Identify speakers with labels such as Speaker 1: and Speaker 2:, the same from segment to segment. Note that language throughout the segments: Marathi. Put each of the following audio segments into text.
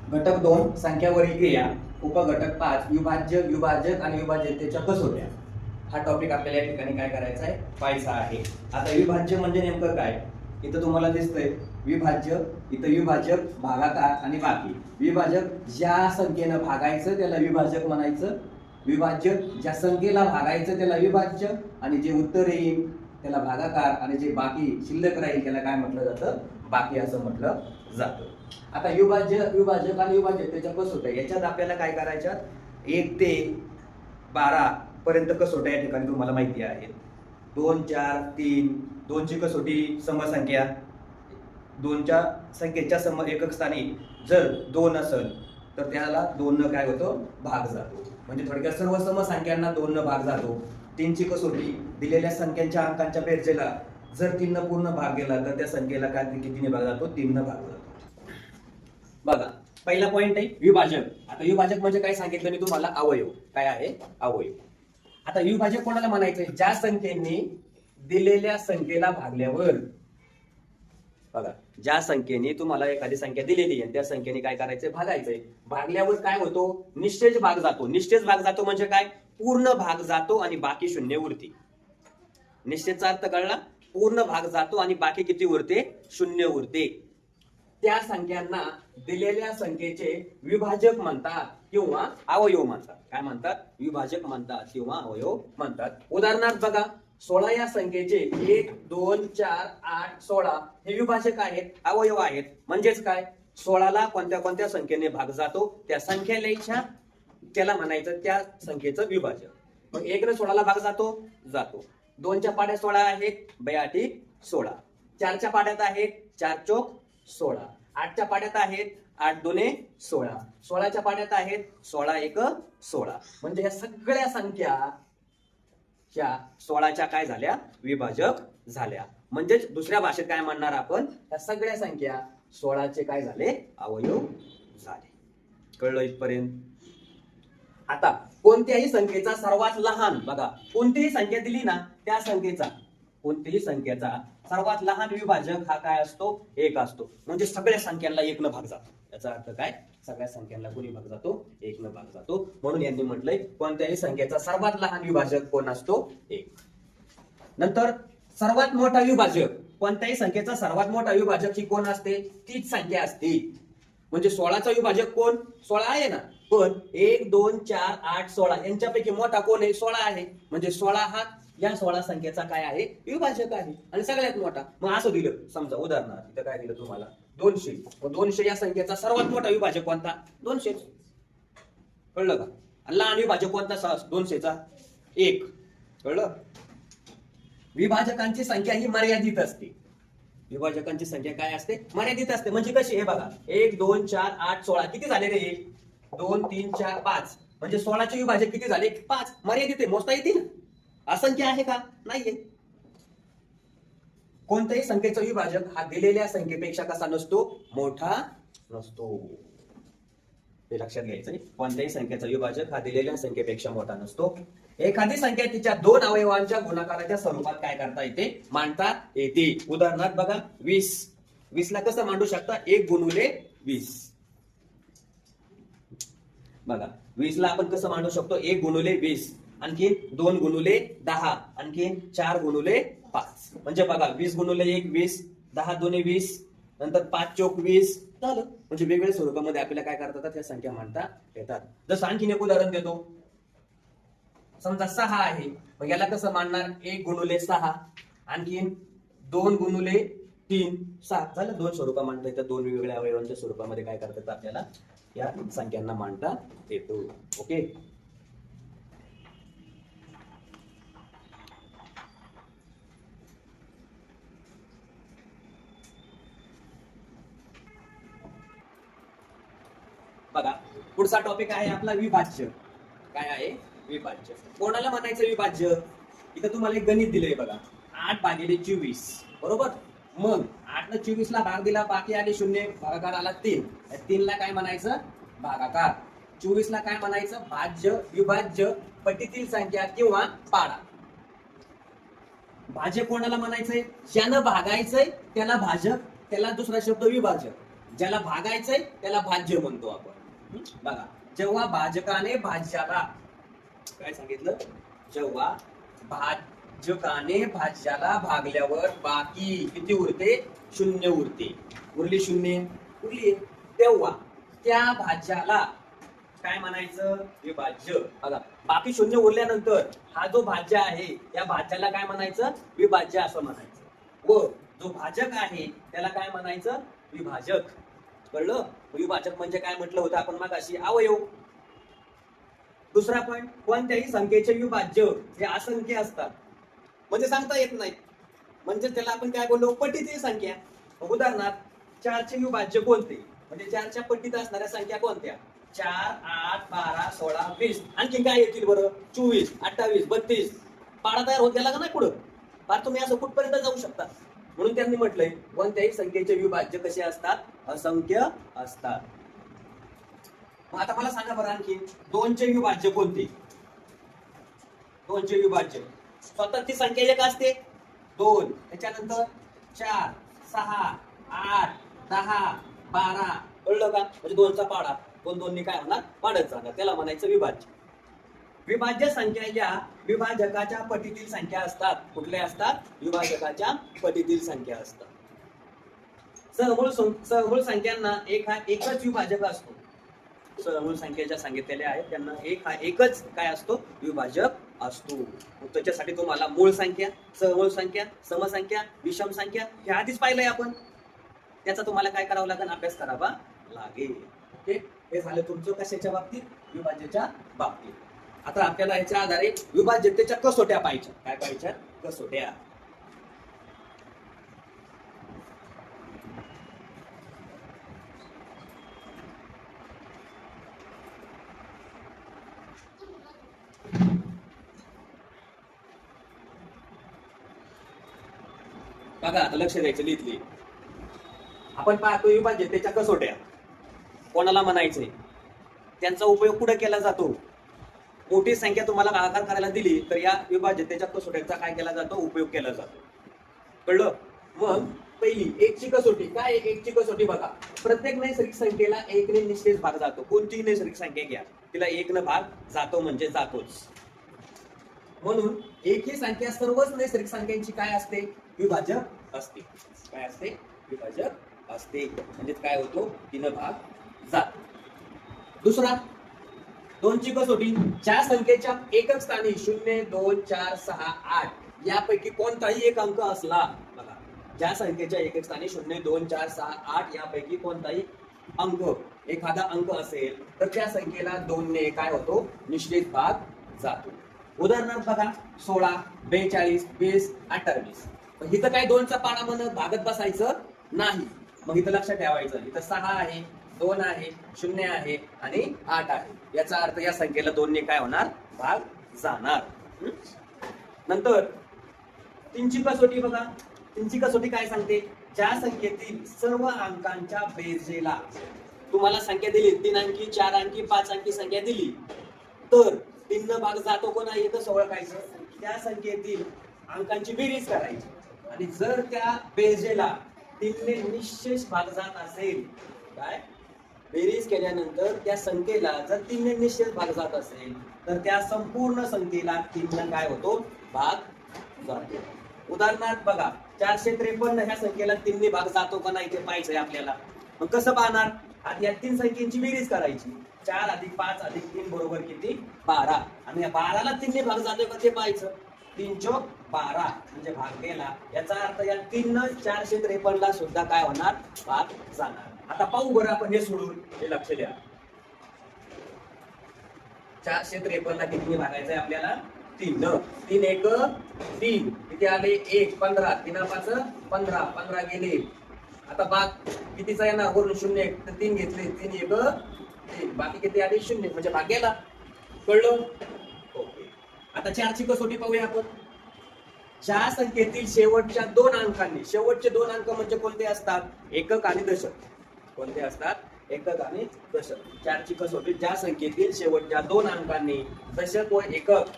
Speaker 1: घटक 2 संख्यावरील क्रिया, उपघटक 5 विभाज्य, विभाजक आणि विभाज्यतेच्या कसोट्या. हा टॉपिक आपल्याला या ठिकाणी काय करायचा आहे, पाहायचा आहे. आता विभाज्य म्हणजे नेमकं काय, इथं तुम्हाला दिसतंय विभाज्य, इथं विभाजक, भागाकार आणि बाकी. विभाजक ज्या संख्येनं भागायचं त्याला विभाजक म्हणायचं, विभाज्य ज्या संख्येला भागायचं त्याला विभाज्य, आणि जे उत्तर येईल त्याला भागाकार, आणि जे बाकी शिल्लक राहील त्याला काय म्हटलं जातं, बाकी असं म्हटलं जातं. आता विभाज्य, विभाजक आणि विभाज्यतेच्या कसोट्या याच्यात आपल्याला काय करायच्या, 1 ते 12 पर्यंत कसोट्या या ठिकाणी तुम्हाला माहिती आहेत. 2, 4, 3, 2 ची कसोटी समसंख्या, 2च्या संख्येच्या एकक स्थानी जर 2 असेल तर त्याला 2 न काय होतं, भाग जातो. म्हणजे थोडक्यात सर्व समसंख्यांना 2 न भाग जातो. 3 ची कसोटी दिलेल्या संख्यांच्या अंकांच्या बेरजेला जर 3 न पूर्ण भाग गेला तर त्या संख्येला काय कितीने भाग जातो, 3 न भाग जातो. बघा पहिला पॉइंट आहे विभाजक. आता विभाजक म्हणजे काय सांगितलं मी तुम्हाला, अवयव. काय आहे, अवयव. आता विभाजक कोणाला म्हणायचंय, ज्या संख्येने दिलेल्या संख्येला भागल्यावर, बघा ज्या संख्येने तुम्हाला एखादी संख्या दिलेली आहे त्या संख्येने काय करायचंय, भागायचंय. भागल्यावर काय होतो, निश्चेच भाग जातो. निश्चेच भाग जातो म्हणजे काय, पूर्ण भाग जातो आणि बाकी शून्य उरते. निश्चेचा अर्थ कळला, पूर्ण भाग जातो आणि बाकी किती उरते, शून्य उरते. त्या संख्यांना दिलेल्या संख्येचे विभाजक म्हणतात किंवा अवयव म्हणतात. काय म्हणतात, विभाजक म्हणतात किंवा अवयव म्हणतात. उदाहरणार्थ बघा, 16 या संख्येचे 1, 2, 4, 8, 16 हे विभाजक आहेत, अवयव आहेत. म्हणजेच काय, 16ला कोणत्या कोणत्या संख्येने भाग जातो त्या संख्या लिहायच्या, त्याला म्हणायचं त्या संख्येचं विभाजक. मग 1 ने 16ला भाग जातो, जातो. 2च्या पाड्या 16 आहेत, 2 16. 4च्या पाड्यात आहेत, 4 चोक 16. 8च्या पाड्यात आहेत, 8 2 16. 16च्या पाड्यात आहेत, 16 1 16. म्हणजे ह्या सगळ्या संख्या ह्या 16च्या काय झाल्या, विभाजक झाल्या. म्हणजेच दुसऱ्या भाषेत काय म्हणणार आपण, ह्या सगळ्या संख्या 16चे काय झाले, अवयव झाले. कळलं इथपर्यंत. आता कोणत्याही संख्येचा सर्वात लहान, बघा कोणतीही संख्या दिली ना त्या संख्येचा, कोणत्याही संख्येचा सर्वात लहान विभाजक हा काय असतो, 1 असतो. म्हणजे सगळ्या संख्यांना 1 न भाग जातो. याचा अर्थ काय, सगळ्या संख्यांना कोणी भाग जातो, 1 न भाग जातो. म्हणून यांनी म्हटलंय कोणत्याही संख्येचा सर्वात लहान विभाजक कोण असतो, 1. नंतर सर्वात मोठा विभाजक, कोणत्याही संख्येचा सर्वात मोठा विभाजक ही कोण असते, तीच संख्या असते. म्हणजे 16चा विभाजक कोण, 16 आहे ना, पण 1 2 4 8 16 यांच्यापैकी मोठा कोण आहे, 16 आहे. म्हणजे 16 हा या 16 संख्येचा काय आहे, विभाजक आहे आणि सगळ्यात मोठा. मग असं दिलं, समजा उदाहरणार्थ इथं काय दिलं तुम्हाला, 200. मग 200 या संख्येचा सर्वात मोठा विभाजक कोणता, 200. कळलं का. आणि लहान विभाजक कोणता 200चा, 1. कळलं. विभाजकांची संख्या ही मर्यादित असते. विभाजकांची संख्या काय असते, मर्यादित असते. म्हणजे कशी, हे बघा 1 2 4 8 16 किती झाले रे, 2 3 4 5. म्हणजे 16चे विभाजक किती झाले, 5. मर्यादित आहे, मोजता येते ना. असंख्य आहे का, नाहीये. कोणत्याही संख्येचा विभाजक हा दिलेल्या संख्येपेक्षा कसा नसतो, मोठा नसतो. हे लक्षात घ्यायचं. कोणत्याही संख्येचा विभाजक हा दिलेल्या संख्येपेक्षा मोठा नसतो. एखादी संख्या तिच्या 2 अवयवांच्या गुणाकाराच्या स्वरूपात काय करता येते, मांडता येते. उदाहरणार्थ बघा 20. 20 ला कसं मांडू शकता, 1 गुणुले 20. बघा 20 ला आपण कसं मांडू शकतो, 1 गुणुले 20. आणखी 2 गुणुले 10. आणखी 4 गुणुले 5. म्हणजे बघा 20 गुणुले 1 20, 10 2 20, नंतर 5 चोक 20 झालं. म्हणजे वेगवेगळ्या स्वरूपामध्ये आपल्याला काय करता येतात, ह्या संख्या मांडता येतात. जसं आणखीन एक उदाहरण देतो. समजा 6 आहे, मग याला कसं मांडणार, 1 गुणुले 6. आणखीन 2 गुणुले 3 7 झालं. 2 स्वरूपा मांडता येतात. 2 वेगवेगळ्या अवयवांच्या स्वरूपामध्ये काय करता येतं, आपल्याला या संख्यांना मांडता येतो. ओके. बघा पुढचा टॉपिक आहे आपला विभाज्य. काय आहे, विभाज्य. कोणाला म्हणायचं विभाज्य, इथं तुम्हाला एक गणित दिलंय बघा, 8 भागिले 24. बरोबर. मग 8 ने 24 ला भाग दिला, बाकी आले 0, भागाकार आला 3. 3 ला काय म्हणायचं, भागाकार. 24 ला काय म्हणायचं, भाज्य, विभाज्य, पटीतील संख्या किंवा पाडा. भाज्य कोणाला म्हणायचंय, ज्यानं भागायचंय त्याला भाजक, त्याला दुसरा शब्द विभाजक. ज्याला भागायचंय त्याला भाज्य म्हणतो आपण. बघा, जेव्हा भाजकाने भाज्याला काय सांगितलं, जेव्हा भाजकाने भाज्याला भागल्यावर बाकी किती उरते, शून्य उरते. उरली शून्य, उरली, तेव्हा त्या भाज्याला काय म्हणायचं, विभाज्य. बघा, बाकी शून्य उरल्यानंतर हा जो भाज्य आहे त्या भाज्याला काय म्हणायचं, विभाज्य असं म्हणायचं. व जो भाजक आहे त्याला काय म्हणायचं, विभाजक. कळलं? विभाजक म्हणजे काय म्हटलं होतं आपण मगाशी, अवयव. दुसरा पॉइंट, कोणत्याही संख्येचे विभाज्य हे असंख्य असतात, म्हणजे सांगता येत नाही, म्हणजे त्याला आपण काय बोललो, पटीतील संख्या. उदाहरणार्थ 4 चे विभाज्य कोणते, म्हणजे 4 च्या पटीत असणाऱ्या संख्या कोणत्या, 4, 8, 12, 16, 20. आणखी काय येतील बरं, 24, 28, 32. पाडा तयार होत गेला का नाही पुढं, फार तुम्ही असं कुठपर्यंत जाऊ शकता. म्हणून त्यांनी म्हटलंय कोणत्याही संख्येचे विभाज्य कसे असतात, असंख्य असतात. मग आता मला सांगा बरं आणखी 2 चे विभाज्य कोणते. 2 चे विभाज्य स्वतःची संख्या एक असते 2, त्याच्यानंतर 4, 6, 8, 10, 12. कळलं का, म्हणजे 2चा पाडा 2 ने काय होणार, वाढत जाणार, त्याला म्हणायचं विभाज्य. विभाज्य संख्या या विभाजकाच्या पटीतील संख्या असतात. कुठल्या असतात, विभाजकाच्या पटीतील संख्या असतात. सहमूळ संख्यांना एक हा एकच विभाजक असतो. सहमूळ संख्या ज्या सांगितलेल्या आहेत त्यांना एक हा एकच काय असतो, विभाजक असतो. त्याच्यासाठी तुम्हाला मूळ संख्या, सहमूळ संख्या, समसंख्या, विषम संख्या हे आधीच पाहिलंय आपण. त्याचा तुम्हाला काय करावं लागेल, अभ्यास करावा लागेल. ओके, हे झालं तुमचं कशाच्या बाबतीत, विभाज्याच्या बाबतीत. आता आपल्याला याच्या आधारे विभाज्यतेच्या कसोट्या पाहिजे. काय पाहिजे, कसोट्या. बघा, आता लक्ष द्यायचं, लिहितली आपण पाहतो विभाज्यतेच्या कसोट्या कोणाला म्हणायचंय, त्यांचा उपयोग कुठे केला जातो. मोठी संख्या तुम्हाला भागाकार करायला दिली तर या विभाज्यतेच्या कसोट्यांचा काय केला जातो, उपयोग केला जातो. कळलं? मग पहिली 1 ची कसोटी काय, 1 ची कसोटी बघा, प्रत्येक नैसर्गिक संख्येला 1 ने निश्चित भाग जातो. कोणतीही नैसर्गिक संख्या घ्या, तिला 1 ने भाग जातो म्हणजे जातोच. म्हणून 1 ही संख्या सर्वच नैसर्गिक संख्यांची काय असते, विभाजक असते. काय असते, विभाजक असते. म्हणजे काय होतो, 3 भाग जातो. दुसरा 2 ची कसोटी, ज्या संख्येच्या एकक स्थानी 0, 2, 4, 6, 8 यापैकी कोणताही एक अंक असला. बघा, ज्या संख्येच्या एकक स्थानी 0, 2, 4, 6, 8 यापैकी कोणताही अंक, एखादा अंक असेल तर त्या संख्येला 2 ने काय होतो, निश्चित भाग जातो. उदाहरणार्थ बघा, 16, 42, 20, 28. इथं काय 2चा पाडा म्हणत भागत बसायचं नाही. मग इथं लक्षात ठेवायचं, इथं 6 आहे, 2 आहे, 0 आहे आणि 8 आहे. याचा अर्थ या संख्येला 2 ने काय होणार, भाग जाणार. नंतर 3 ची कसोटी बघा, 3 ची कसोटी काय सांगते, ज्या संख्येतील सर्व अंकांच्या बेरजेला, तुम्हाला संख्या दिली 3 अंकी, 4 अंकी, 5 अंकी संख्या दिली तर 3 न भाग जातो को नाही, कसं ओळखायचं, त्या संख्येतील अंकांची बेरीज करायची. आणि जर त्या बेरजेला 3 ने निश्चेष भाग जात असेल, काय बेरीज केल्यानंतर त्या संख्येला जर 3 ने निश्चेष भाग जात असेल तर त्या संपूर्ण संख्येला 3 न काय होतो, भाग जातो. उदाहरणार्थ बघा, 453 ह्या संख्येला 3 ने भाग जातो का नाही ते पाहायचंय आपल्याला. मग कसं पाहणार, आधी या 3 संख्येची बेरीज करायची. 4 अधिक 5 अधिक 3 बरोबर किती, 12. आणि या 12ला 3 ने भाग जातोय का ते पाहायचं. 3 चौक 12 म्हणजे भाग गेला. याचा अर्थ या 3 न 453 ला सुद्धा काय होणार, भाग जाणार. आता पाहू बरं आपण हे सोडून, हे लक्ष द्या. 453 ला किती भागायचंय आपल्याला, 3. 3 1 3, किती आले 1, 15, 3 5 15, 15 गेले. आता भाग कितीचा येणार, वरून 0 तर 3 घेतले, 3 1 3, बाकी किती आले 0 म्हणजे भाग गेला. कळलं? ओके. आता 4 ची कसोटी पाहूया आपण. ज्या संख्येतील शेवटच्या 2 अंकांनी, शेवटचे 2 अंक म्हणजे कोणते असतात, एकक आणि दशक. कोणते असतात, एकक आणि दशक. 4 ची कसोटी, ज्या संख्येतील शेवटच्या 2 अंकांनी दशक व एकक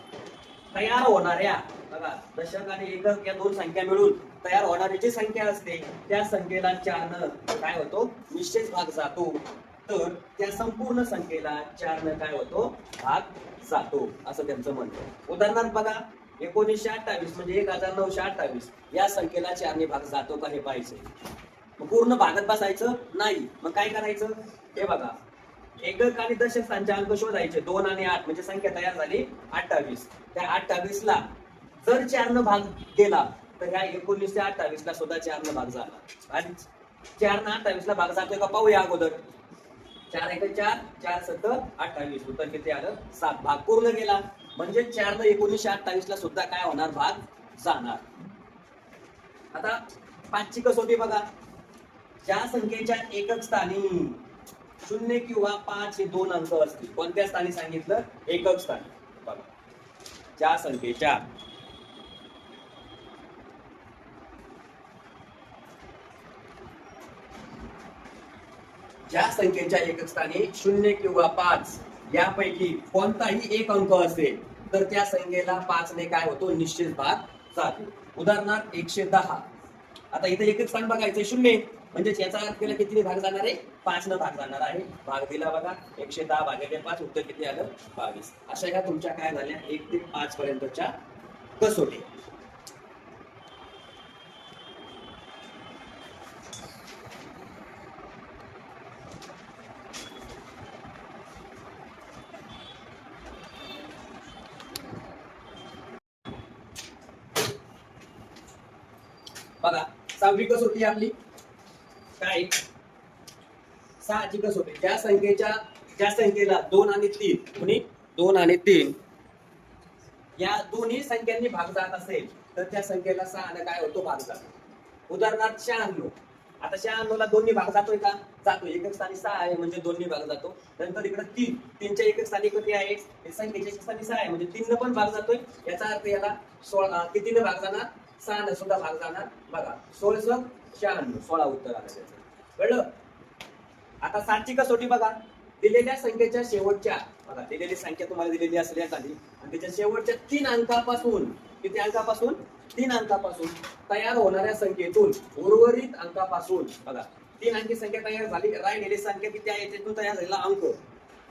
Speaker 1: तयार होणाऱ्या, बघा दशक आणि एकक या 2 संख्या मिळून तयार होणारी जी संख्या असते त्या संख्येला 4 न काय होतो निश्चित भाग जातो, तर त्या संपूर्ण संख्येला 4 न काय होतो भाग जातो असं त्यांचं म्हणणं. उदाहरणार्थ बघा 1928 म्हणजे 1928 या संख्येला 4 ने भाग जातो का हे पाहायचं. मग पूर्ण भागात बसायचं नाही, मग काय करायचं हे बघा, एकक आणि दशक स्थानचे अंक शोधायचे. 2 आणि 8 म्हणजे संख्या तयार झाली 28. त्या 28 ला जर 4 न भाग गेला तर ह्या 19 ते 28 ला सुद्धा 4 न भाग झाला. आणि 4 न 28 ला भाग जातोय का पाहूया अगोदर. 4 1 4 4 7 28 उत्तर किती आलं 7. भाग पूर्ण गेला म्हणजे 4 न 1928 ला सुद्धा काय होणार भाग जाणार. आता 5 ची कसोटी बघा. ज्या संख्येच्या एकक स्थानी 0 किंवा 5 हे दोन अंक असतील, कोणत्या स्थानी सांगितलं एकक स्थानी. बघा ज्या संख्येच्या एकक स्थानी 0 किंवा 5 यापैकी कोणताही एक अंक असेल तर त्या संख्येला 5 ने काय होतो निश्चित भाग जातो. उदाहरणार्थ 110. आता इथे एकक स्थान बघायचं 0 म्हणजे याचा अर्थ केला किती भाग जाणार आहे 5 न भाग जाणार आहे. भाग दिला बघा 110 भागिले 5 उत्तर किती आलं 22. अशा ह्या तुमच्या काय झाल्या 1 ते 5 पर्यंतच्या कसोटी. बघा 6वी कसोटी आपली काय 6ची कसोटी. ज्या संख्येला 2 आणि 3 कोणी 2 आणि 3 या दोन्ही संख्यांनी भाग जात असेल तर त्या संख्येला 6 ने काय होतो भाग जातो. उदाहरणार्थ 96. आता 96 ला दोन्ही भाग जातोय का जातो. एकक स्थानी 6 आहे म्हणजे दोन्ही भाग जातो. नंतर इकडे 3 च्या एकक स्थानी किती आहे संख्येच्या एकक स्थानी 6 आहे म्हणजे 3 न पण भाग जातोय. याचा अर्थ याला 16 कितीने भाग जाणार 6 ने सुद्धा भाग जाणार. बघा 16 96 16 उत्तर आलं त्याचं. कळलं. आता 7ची कसोटी बघा. दिलेल्या संख्येच्या शेवटच्या बघा दिलेली संख्या तुम्हाला दिलेली असली एखादी आणि त्याच्या शेवटच्या 3 अंकापासून किती अंकापासून 3 अंकापासून तयार होणाऱ्या संख्येतून उर्वरित अंकापासून बघा 3 अंकी संख्या तयार झाली. राहिलेली संख्या किती आहे त्यातून तयार झालेला अंक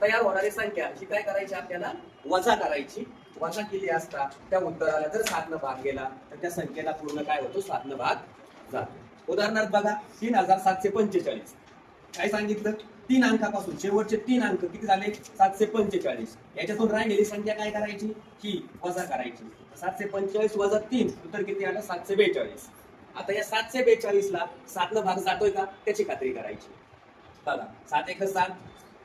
Speaker 1: तयार होणारी संख्या ही काय करायची आपल्याला वजा करायची. वजा केली असता त्या उत्तराला जर 7 न भाग गेला तर त्या संख्येला पूर्ण काय होतो 7 न भाग जातो. उदाहरणार्थ बघा 3745. काय सांगितलं 3 अंकापासून शेवटचे 3 अंक किती झाले 745. याच्यातून राहिलेली संख्या काय करायची ही वजा करायची. 745 वजा 3 उत्तर किती आलं 742. आता या 742 ला 7 न भाग जातोय का त्याची खात्री करायची. बघा 7 1 7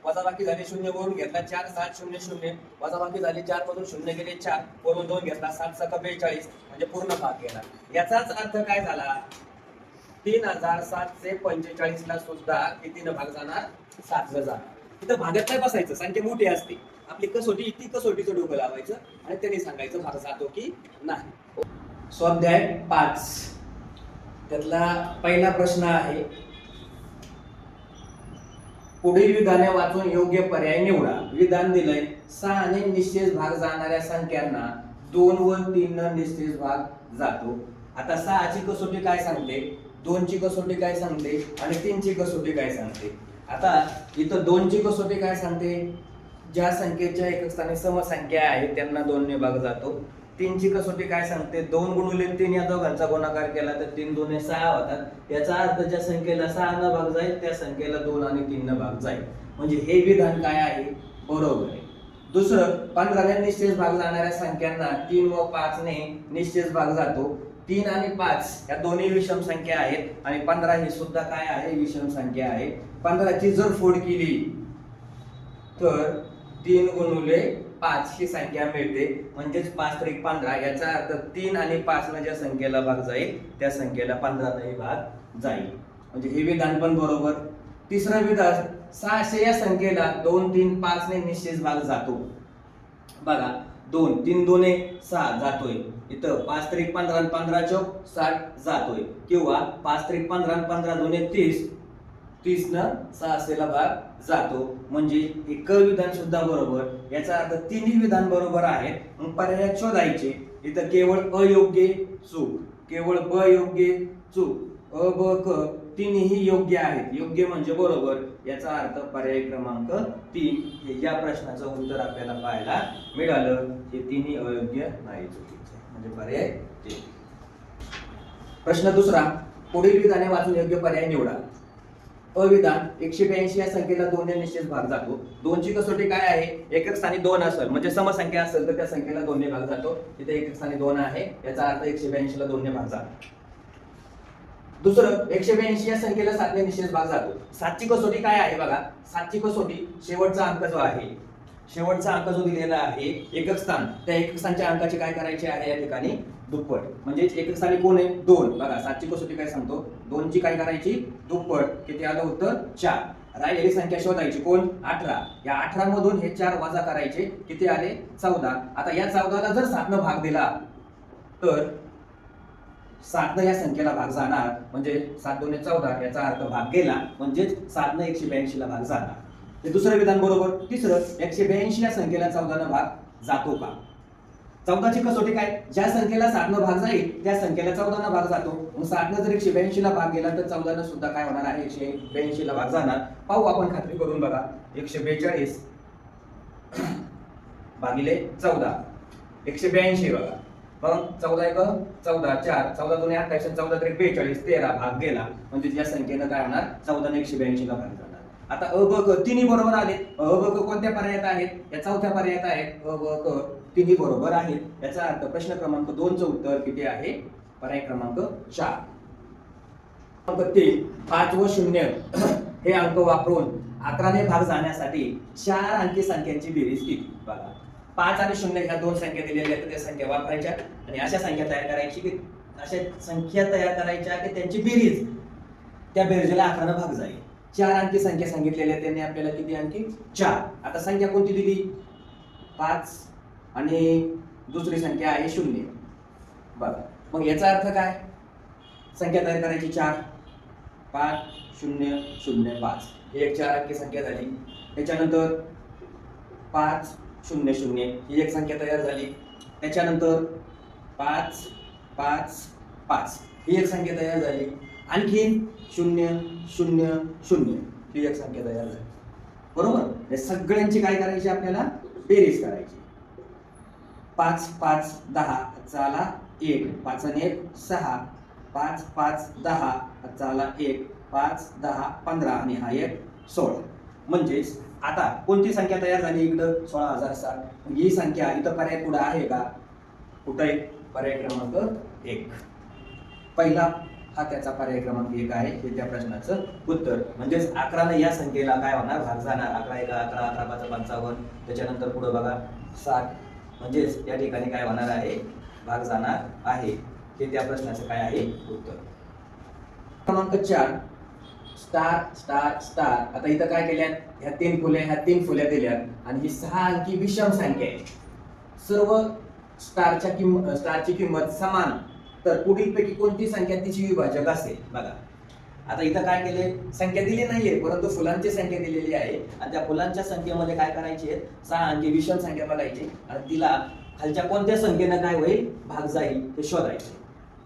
Speaker 1: वजा बाकी झाले 0 वरून घेतला 4 7 0 0 वजा बाकी झाले 4 मधून 0 गेले 4 वरून 2 घेतला 7 7 42 म्हणजे पूर्ण भाग गेला. याचाच अर्थ काय झाला 3745 ला सुद्धा कितीनं भाग जाणार 7 न जाणार. इथं भागात काय बसायचं संख्या मोठी असते आपली कसोटी ती कसोटीचं डोकं लावायचं आणि त्यांनी सांगायचं भाग जातो की नाही. स्वाध्याय 5 त्यातला पहिला प्रश्न आहे पुढील विधाने वाचून योग्य पर्याय निवडा. विधान दिलंय 6 ने निश्चित भाग जाणाऱ्या संख्यांना 2 व 3 न निश्चित भाग जातो. आता 6ची कसोटी काय सांगते 2 ची कसोटी काय सांगते आणि 3 ची कसोटी काय सांगते. आता इथं 2 ची कसोटी काय सांगते ज्या संख्येच्या एकक स्थानी समसंख्या आहे त्यांना 2 ने भाग जातो. 3 ची कसोटी काय सांगते 2 गुणिले 3 या दोघांचा गुणाकार केला तर 3 2 6 होतात. याचा अर्थ ज्या संख्येला 6 न भाग जाईल त्या संख्येला 2 आणि 3 न भाग जाईल म्हणजे हे विधान काय आहे बरोबर आहे. दुसरं 15 ने निश्चित भाग जाणाऱ्या संख्यांना 3 व 5 ने निश्चित भाग जातो. 3 आणि 5 या दोन्ही विषम संख्या आहेत आणि 15 ही सुद्धा काय आहे विषम संख्या आहे. 15 ची जर फोड केली तर 3 गुणिले 5 ही संख्या मिळते म्हणजेच 5 3 15. याचा अर्थ 3 आणि 5 न ज्या संख्येला भाग जाईल त्या संख्येला 15 ने भाग जाईल म्हणजे हे विधान पण बरोबर. तिसरं विधान 600 या संख्येला 2 3 5 ने निश्चित भाग जातो. बघा 2 3 2 6 जातोय. इथं 5 3 15 आणि 15 चौक 60 जातोय किंवा 5 3 15 आणि 15 2 30 30 न 600 ला भाग जातो म्हणजे हे क विधान सुद्धा बरोबर. याचा अर्थ तिन्ही विधान बरोबर आहेत. मग पर्याय शोधायचे. इथं केवळ अयोग्य चूक केवळ ब योग्य चूक अ ब क तिन्ही योग्य आहेत. योग्य म्हणजे बरोबर, याचा अर्थ पर्याय क्रमांक 3 हे या प्रश्नाचं उत्तर आपल्याला पाहायला मिळालं. हे तिन्ही अयोग्य नाही, चुकीचे म्हणजे पर्याय 3. प्रश्न दुसरा, पुढील विधाने वाचून योग्य पर्याय निवडा. अविधान 182 या संख्येला 2 ने निश्चित भाग जातो. 2 ची कसोटी काय आहे? एकक स्थानी 2 असेल म्हणजे समसंख्या असेल तर त्या संख्येला 2 ने भाग जातो. तिथे एकक स्थानी 2 आहे, याचा अर्थ 182 ला 2 ने भाग जातो. दुसरं, 182 या संख्येला 7 ने निश्चित भाग जातो. 7 ची कसोटी काय आहे बघा? 7 ची कसोटी शेवटचा अंक जो आहे, शेवटचा अंक जो दिलेला आहे एकक स्थान, त्या एकक स्थानच्या अंकाची काय करायची आहे या ठिकाणी? दुप्पट. म्हणजे एकक स्थानी कोण आहे? 2. बघा 7 ची कसोटी काय सांगतो? 2 ची काय करायची? दुप्पट. किती आलं उत्तर? 4. राहिलेली संख्या शोधायची कोण? 18. या 18 मधून हे 4 वजा करायचे, किती आले? 14. आता या 14 ला जर 7 न भाग दिला तर 7 न या संख्येला भाग जाणार, म्हणजे 7 2 14, याचा अर्थ भाग गेला, म्हणजे 7 न 182 ला भाग जाणार. हे दुसरं विधान बरोबर. तिसरं, 182 या संख्येला 14 न भाग जातो का? 14 ची कसोटी काय? ज्या संख्येला 7 न भाग जाईल त्या संख्येला 14 न भाग जातो. मग 7 न जर 182 ला भाग गेला तर 14 न सुद्धा काय होणार आहे? 182 ला भाग जाणार. पाहू आपण, खात्री करून बघा. 142 भागिले 14, 182 बघा. मग 14 1 14, 4 14 2 28, 14 3 42, 13 भाग गेला, म्हणजे या संख्येनं काय होणार? 14 ने 182 ला भाग जाणार. आता अ ब क तिन्ही बरोबर आले. अ ब क कोणत्या पर्यायात आहेत? या चौथ्या पर्यायात आहेत. अ ब क तिन्ही बरोबर आहेत. याचा अर्थ प्रश्न क्रमांक 2 चं उत्तर किती आहे? पर्याय क्रमांक 4. क्रमांक 3, 5 व 0 हे अंक वापरून 11 ने भाग जाण्यासाठी 4 अंकी संख्यांची बेरीज किती? बघा, 5 आणि 0 ह्या दोन संख्या दिलेल्या आहेत, त्या संख्या वापरायच्या आणि अशा संख्या तयार करायची की त्यांची बेरीज, त्या बेरजेला 11 ने भाग जाईल. 4 अंकी संख्या सांगितलेल्या, त्यांनी आपल्याला किती अंकी? 4. आता संख्या कोणती दिली? 5 आणि दुसरी संख्या आहे 0. बघा, मग याचा अर्थ काय? संख्या तयार करायची 4, 5 0 0 5, ही एक 4 अंकी संख्या झाली. त्याच्यानंतर 5 0 0 ही एक संख्या तयार झाली. त्याच्यानंतर 5 5 5 ही एक संख्या तयार झाली. आणखी 0 0 0 ही एक संख्या तयार झाली. बरोबर? या सगळ्यांची काय करायची? आपल्याला बेरीज करायची. 5 5 10 चाला 1, 5 आणि 1 6, 5 5 10 चाला 1, 5 10 15 आणि हा 1 16. म्हणजेच आता कोणती संख्या तयार झाली इकडं? 16,060. ही संख्या इथं पर्याय पुढे आहे का? कुठे आहे? पर्याय क्रमांक 1. पहिला हा त्याचा पर्याय क्रमांक 1 आहे. हे त्या प्रश्नाचं उत्तर. म्हणजेच 11 ने या संख्येला काय होणार? भाग जाणार. 11 1 11, 11 5 55. त्याच्यानंतर पुढे बघा 7, म्हणजेच या ठिकाणी काय होणार आहे? भाग जाणार आहे. हे त्या प्रश्नाचं काय आहे? उत्तर. क्रमांक 4, स्टार स्टार स्टार. आता इथं काय केल्यात? ह्या 3 फुल्या, ह्या 3 फुल्या दिल्यात आणि ही 6 अंकी विषम संख्या आहे. सर्व स्टारची किंमत समान, तर पुढीलपैकी कोणती संख्या तिची विभाजक असेल? बघा, आता इथं काय केले? संख्या दिली नाहीये, परंतु फुलांची संख्या दिलेली आहे आणि त्या फुलांच्या संख्येमध्ये काय करायची आहे? 6 अंकी विषम संख्या बघायची आणि तिला खालच्या कोणत्या संख्येनं काय होईल? भाग जाईल हे शोधायचे.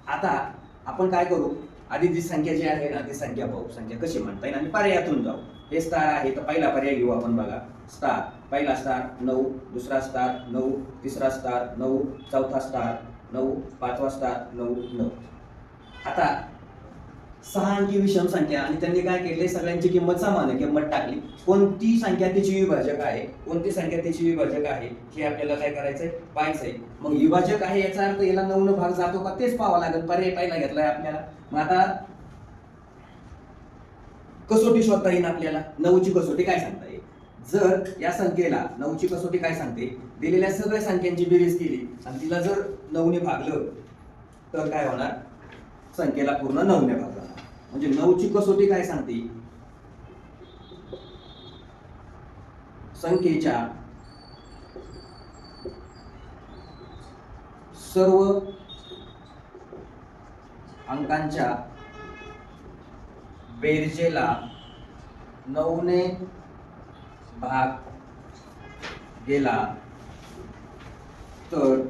Speaker 1: आता आपण काय करू? आधी जी संख्या जी आहे ना ती संख्या पाहू, संख्या कशी म्हणता येईल आणि पर्यायातून जाऊ. हे स्टार आहे तर पहिला पर्याय घेऊ आपण. बघा, स्टार, पहिला स्टार 9, दुसरा स्टार 9, तिसरा स्टार 9, चौथा स्टार 9, पाचवा स्टार 9 9. आता 6 अंकी विषम संख्या आणि त्यांनी काय केले? सगळ्यांची किंमत समान आहे, किंमत टाकली. कोणती संख्या तिची विभाजक आहे, कोणती संख्या तिची विभाजक आहे हे आपल्याला काय करायचंय? पाहायचंय. मग विभाजक आहे याचा अर्थ याला 9 न भाग जातो का तेच पाहावं लागेल. पर्याय पहिला घेतलाय आपल्याला. मग आता कसोटी शोधता येईल आपल्याला. 9 ची कसोटी काय सांगता येईल? जर या संख्येला 9 ची कसोटी काय सांगते? दिलेल्या सगळ्या संख्यांची बेरीज केली आणि तिला जर 9 ने भागलं तर काय होणार? संख्येला पूर्ण 9 ने भाग जाणार. म्हणजे 9 ची कसोटी काय सांगते? संख्येच्या सर्व अंकांच्या बेरजेला 9 ने भाग गेला तर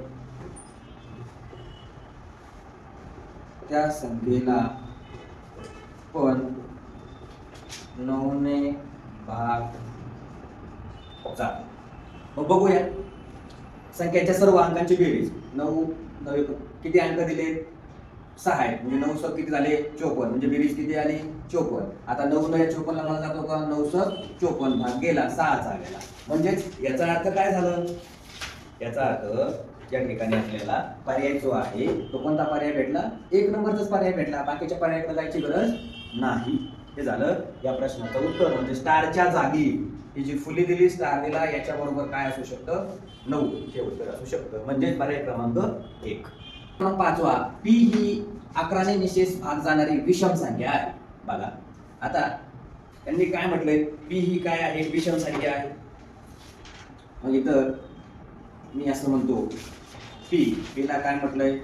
Speaker 1: त्या संख्येला पण 9 ने भाग जातो. मग बघूया संख्येच्या सर्व अंकांची बेरीज. 9 किती अंक दिले? 6 आहेत, म्हणजे 9 स किती झाले? 54. म्हणजे बेरीज किती आली? 54. आता 9 या 54 ला मला जातो का? 9 स 54 भाग गेला 6चा गेला. म्हणजेच याचा अर्थ काय झालं? याचा अर्थ या ठिकाणी आपल्याला पर्याय जो आहे तो कोणता पर्याय भेटला? 1 नंबरचाच पर्याय भेटला. बाकीच्या पर्यायाकडे जायची गरज नाही. हे झालं या प्रश्नाचं उत्तर. म्हणजे स्टारच्या जागी ही जी फुली दिली, स्टार दिला, याच्या बरोबर काय असू शकतं? 9 हे उत्तर असू शकतं. म्हणजे पर्याय क्रमांक 1. क्रमांक 5वा, पी ही 11 ने निशेष भाग जाणारी विषम संख्या आहे. बघा आता त्यांनी काय म्हटलंय? पी ही काय आहे? विषम संख्या आहे. मग इथं मी असं म्हणतो पी ला काय म्हटलंय?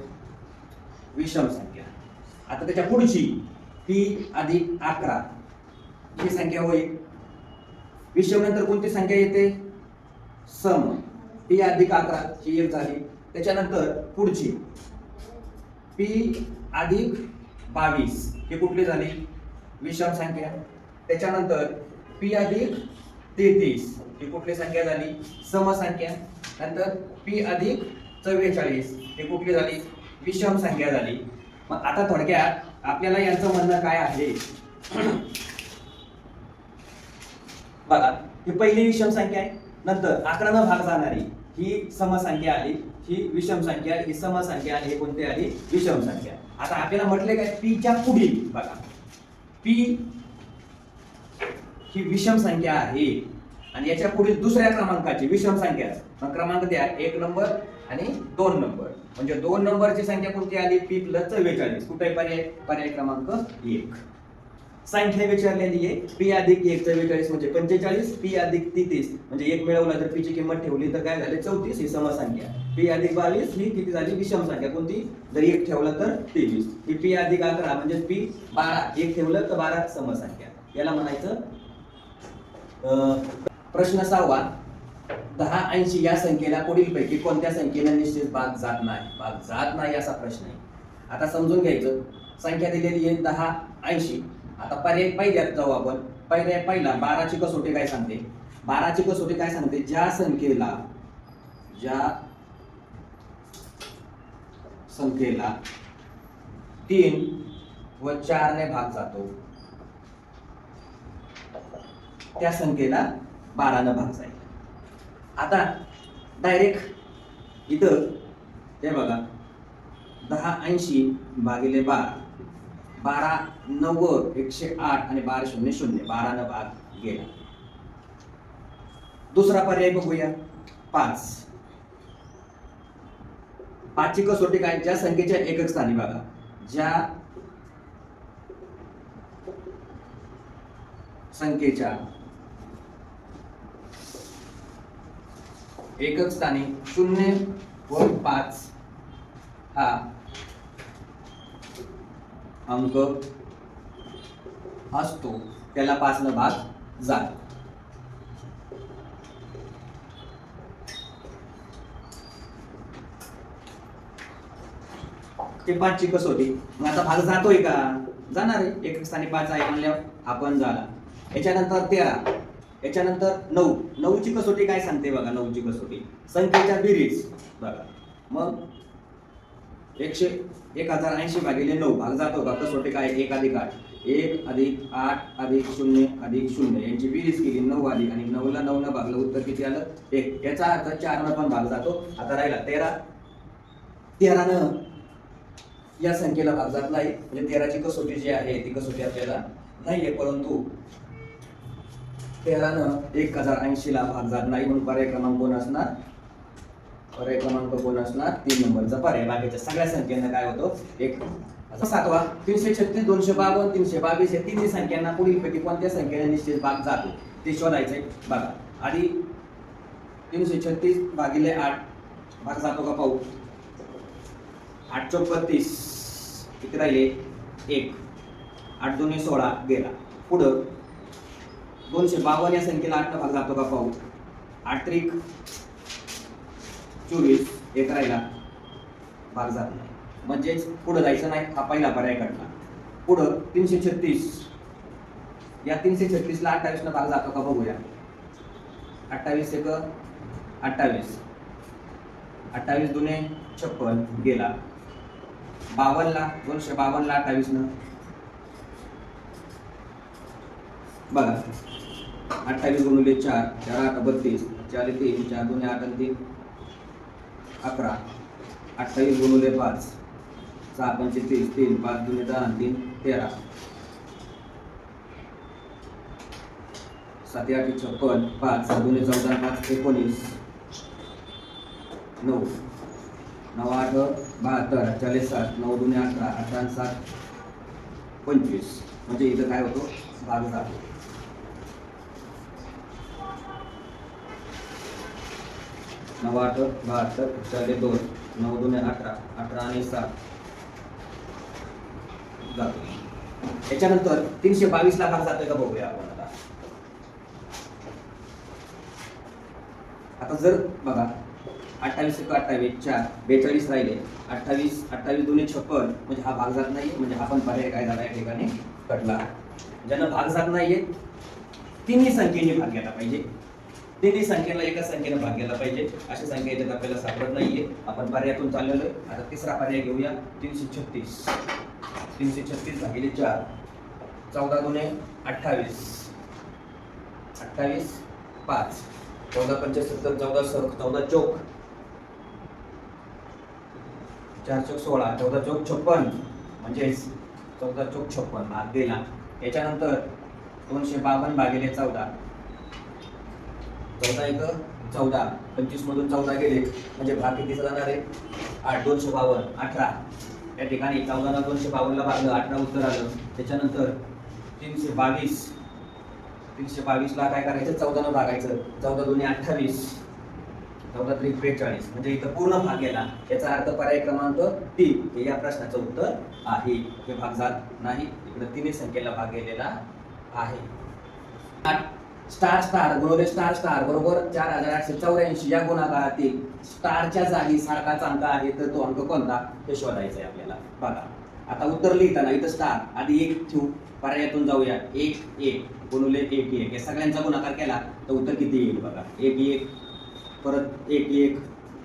Speaker 1: विषम संख्या. आता त्याच्या पुढची पी अधिक 11 ही संख्या होईल. विषम नंतर कोणती संख्या येते? सम. पी अधिक 11 ही एक झाली. त्याच्यानंतर पुढची पी अधिक 22 ही कुठली झाली? विषम संख्या. त्याच्यानंतर पी अधिक 33 ही कुठली संख्या झाली? समसंख्या. नंतर पी अधिक 44 ही कुठली झाली? विषम संख्या झाली. मग आता थोडक्यात आपल्याला यांचं म्हणणं काय आहे? बघा ही पहिली विषम संख्या आहे. नंतर 11 न भाग जाणारी ही समसंख्या आली, ही विषम संख्या, ही समसंख्या आणि हे कोणते आली? विषम संख्या. आता आपल्याला म्हटले काय? पी च्या पुढील बघा पी ही विषम संख्या आहे आणि याच्या पुढील दुसऱ्या क्रमांकाची विषम संख्या. मग क्रमांक द्या 1 नंबर आणि 2 नंबर. म्हणजे 2 नंबरची संख्या कोणती आली? P plus 44. कुठे पर्याय? पर्याय क्रमांक 1. संख्या विचारलेली आहे पी अधिक 1 44 म्हणजे 45. पी अधिक 33 म्हणजे 1 मिळवला तर पी ची किंमत ठेवली तर काय झाले? 34 ही समसंख्या. पी अधिक 22 ही किती झाली? विषम संख्या. कोणती? जर 1 ठेवलं तर 23. ही पी अधिक 11 म्हणजे पी 12 1 ठेवलं तर 12 समसंख्या. याला म्हणायचं. प्रश्न 6वा, 10 80 या संख्येला पुढीलपैकी कोणत्या संख्येला निश्चित भाग जात नाही? भाग जात नाही असा प्रश्न आहे. आता समजून घ्यायचं. संख्या दिलेली आहे 10 80. आता पर्याय पहिल्यात जाऊ आपण. पर्याय पहिला 12 ची कसोटी काय सांगते? 12 ची कसोटी काय सांगते? ज्या संख्येला 3 व 4 ने भाग जातो त्या संख्येला 12 न भाग जाईल. आता डायरेक्ट इथं हे बघा 10 80 भागिले 12. 12 90 108 आणि 12 0 0. 12 न भाग गेला. दुसरा पर्याय बघूया 5. 5 ची कसोटी काय? ज्या संख्येच्या एकक स्थानी बघा ज्या संख्येच्या एकक स्थानी 0 व 5 हा अंक असतो त्याला 5 न भाग जातो. ते 5 ची कसोटी. मग आता भाग जातोय का? जाणार आहे. एकक स्थानी 5 आहे म्हणल्यावर आपण झाला. याच्यानंतर 13. याच्यानंतर 9. 9 ची कसोटी काय सांगते बघा? 9 ची कसोटी संख्येच्या बेरीज बघा. मग 1080 भागिले 9 भाग जातो का? कसोटी काय? 1 अधिक 8. 1 अधिक 8 अधिक 0 अधिक 0 यांची बेरीज केली 9 आली आणि 9 ला 9 न भागलं उत्तर किती आलं? 1. याचा अर्थ 4 न पण भाग जातो. आता राहिला 13. 13 न या संख्येला भाग जात नाही. म्हणजे 13 ची कसोटी जी आहे ती कसोटी आपल्याला नाहीये. परंतु 13 न 1080 ला भाग जात नाही. म्हणून पर्याय क्रमांक कोण असणार? पर्याय क्रमांक कोण असणार? 3 नंबरचा पर्याय. बाकीच्या सगळ्या संख्यांना काय होतो? 1. 7वा 336 252 322 या तिन्ही संख्यांना पुढीलपैकी कोणत्या संख्येने निश्चित भाग जातो ते शोधायचंय. बघा आधी 336 भागिले 8 भाग जातो का पाहू. 8 चौक 32 किती राहिले? 1. 8 2 16 गेला. पुढं 252 या संख्येला 8 न भाग जातो का पाहू. 8 3 24 1 राहिला. भाग जात नाही. म्हणजेच पुढे जायचं नाही, हा पहिला पर्याय काढला. पुढं 336, या 336 ला 28 न भाग जातो का बघूया. 28 एक 28, 28 दुने 56 गेला. 52 ला 252 ला 28 न बघा, 28 गुणिले 4, 4 8 32, 4 3, 4 दुने 8 आणि 3 11, 28 गुणिले 5, 6 पंचे 30, 3 5 दुने 10 आणि 3 13, 7 8 56, 5 6 दुने 14, 5 19, 9 9 8 72, 40 7, 9 दुने 18, 18 आणि 7 25. म्हणजे इथं काय होतो, भाग जातो. 9 8 72, 2, 9 दुने 18, 18 आणि 7 जातो. त्याच्यानंतर 322 ला भाग जातोय का बघूया आपण. आता जर बघा 28 एक 28, 4 42 राहिले. 28 दुने 56, म्हणजे हा भाग जात नाहीये, म्हणजे हा पण पर्याय काय झाला या ठिकाणी कटला. ज्यांना भाग जात नाहीये तिन्ही संख्येने भाग घ्यायला पाहिजे. तिन्ही संख्येला एका संख्येने भाग घ्यायला पाहिजे. अशी संख्या याच्यात आपल्याला सापडत नाहीये. आपण पर्यायातून चाललेलो आहे. आता तिसरा पर्याय घेऊया. 336, 336 भागिले 4, 14 दुने 28, 28 5, 14 पंचे 70, 14 चौक 4 चौक 16, 14 चौक 56, म्हणजेच 14 चौक 56 भाग गेला. याच्यानंतर 252 भागिले 14, 14 एक 14, 25 मधून 14 गेले, म्हणजे भाग किती जाणार आहे 8, 252 18. या ठिकाणी 14 ला 252 ला भागलं, 18 उत्तर आलं. त्याच्यानंतर 322 ला काय करायचं, 14 न भागायचं. 14 दुने 28, 14 त्रिक 42, म्हणजे इथं पूर्ण भाग गेला. याचा अर्थ पर्याय क्रमांक 3 हे या प्रश्नाचं उत्तर आहे. हे भाग जात नाही, इकडे तिन्ही संख्येला भाग गेलेला आहे. स्टार स्टार गुणिले स्टार स्टार बरोबर 4884 या गुणाकारातील स्टारच्या जागी सारखाच अंक आहे, तर तो अंक कोणता हे शोधायचं आहे आपल्याला. बघा आता उत्तर लिहिताना इथं स्टार आधी 1 ठेवू, पर्यायातून जाऊया. 1 1 गुणिले 1 1 या सगळ्यांचा गुणाकार केला तर उत्तर किती येईल बघा. 1 1 परत 1 1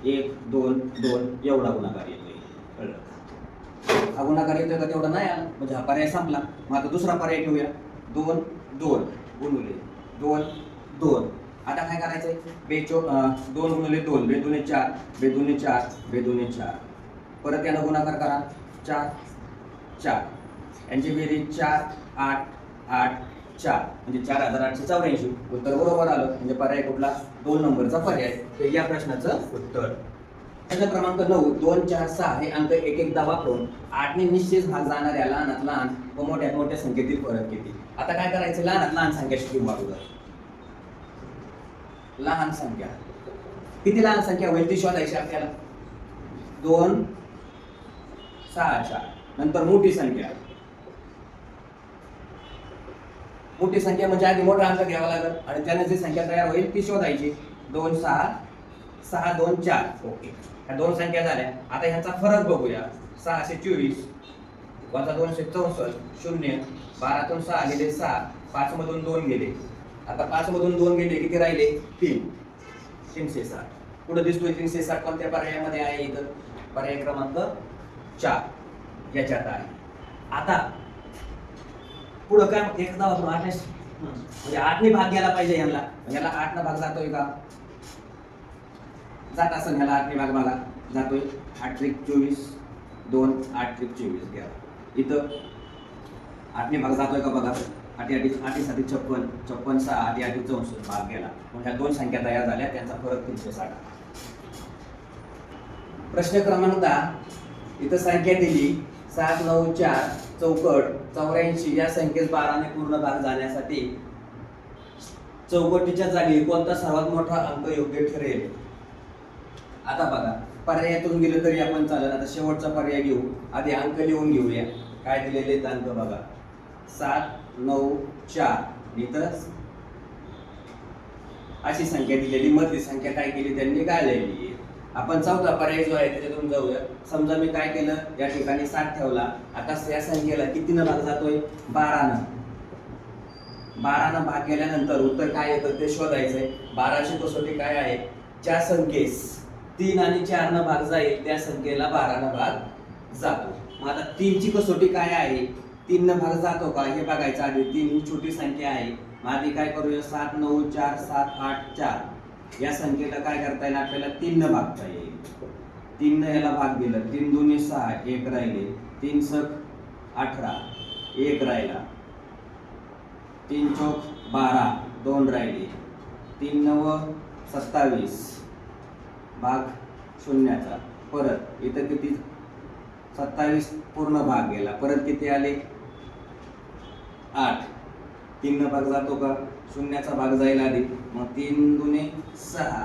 Speaker 1: 1 2 2 एवढा गुणाकार येतोय. कळलं? हा गुणाकार येतोय का तेवढा नाही आला, म्हणजे हा पर्याय संपला. मग आता दुसरा पर्याय ठेवूया. 2 2 गुणिले 2 2. आता काय करायचंय, 2 गुणिले 2, 2 दुने 4, 2 दुने 4, 2 दुने 4. परत यानं गुणाकार करा. 4 4 यांची बेरीज 4 8 8 4, म्हणजे 4884. उत्तर बरोबर आलं, म्हणजे पर्याय कुठला 2 नंबरचा पर्याय. तर या प्रश्नाचं उत्तर. प्रश्न क्रमांक 9 2 4 6 हे अंक एक एकदा वापरून 8 ने निश्चित भाग जाणाऱ्या लहानात लहान व मोठ्यात मोठ्या संख्येतील फरक किती. आता काय करायचं, लहानात लहान संख्या शिकून अगोदर. लहान संख्या किती, लहान संख्या होईल ती शोधायची आपल्याला. 2 6 4. नंतर मोठी संख्या, मोठी संख्या म्हणजे आधी मोठा अंक घ्यावा लागेल आणि त्याने जी संख्या तयार होईल ती शोधायची. 2 6 6 2 4. ओके, ह्या दोन संख्या झाल्या. आता ह्यांचा फरक बघूया. 624 वजा 264 0. 12 तून 6 गेले 6, 5 मधून 2 गेले. आता 5 मधून 2 गेले, किती राहिले 3. 360. पुढे दिसतोय 360 कोणत्या पर्यायामध्ये आहे, इथं पर्याय क्रमांक 4 याच्यात आहे. आता पुढे काय एकदा वापरून 8 म्हणजे 8 ने भाग घ्यायला पाहिजे यांना. याला 8 न भाग जातोय का, जात असेल. ह्याला 8 ने भाग बघा जातोय. 8 त्रिक 24 2 8 त्रिक 24 घ्या. इथं 8 ने भाग जातोय का बघा. 8 8 8 7 56 56 6 8 8 64 भाग गेला. मग ह्या दोन संख्या तयार झाल्या, त्यांचा फरक 360. प्रश्न क्रमांक 10 इथं संख्या दिली 7 9 4 चौकट 84 या संख्येस 12 ने पूर्ण भाग जाण्यासाठी चौकटीच्या जागी कोणता सर्वात मोठा अंक योग्य ठरेल. आता बघा पर्यायातून गेलं तरी आपण चालेल. आता शेवटचा पर्याय घेऊ. आधी अंक लिहून घेऊया. काय दिलेले आहेत अंक बघा. 7 9 4 इथं अशी संख्या दिलेली, मधली संख्या काय केली त्यांनी गाळलेली. आपण चौथा पर्याय जो आहे त्याच्यातून जाऊया. समजा मी काय केलं, या ठिकाणी 7 ठेवला. आता या संख्येला कितीनं भाग जातोय? 12नं. 12नं भाग केल्यानंतर उत्तर काय येतं ते शोधायचंय. 12ची कसोटी काय आहे? ज्या संख्येस 3 आणि 4 न भाग जाईल त्या संख्येला 12नं भाग जातो. मग आता 3 ची कसोटी काय आहे? 3 न भाग जातो का हे बघायचं आधी. 3 ही छोटी संख्या आहे. मग आधी काय करूया, 7 9 4 7 8 4 या संख्येला काय करता येईल आपल्याला? 3 न भागता येईल. 3 न याला भाग दिलं, 3 2 6 1 राहिले, 3 6 18 1 राहिला, 3 चौक 12 2 राहिले, 3 9 27 भाग शून्याचा. परत इथं किती? 27 पूर्ण भाग गेला. परत किती आले? 8. 3 न भाग जातो का? शून्याचा भाग जाईल आधी. मग 3 2 6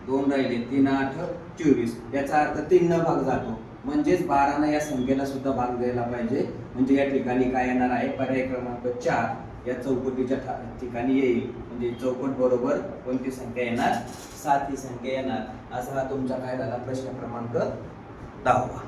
Speaker 1: 2 राहिले, 3 8 24. याचा अर्थ 3 न भाग जातो. म्हणजेच 12 या संख्येला सुद्धा भाग द्यायला पाहिजे. म्हणजे या ठिकाणी काय येणार आहे? पर्याय क्रमांक 4 या चौकटीच्या ठिकाणी येईल. म्हणजे चौकट बरोबर कोणती संख्या येणार? 7 ही संख्या येणार. असा हा तुमचा काय झाला? प्रश्न क्रमांक 10.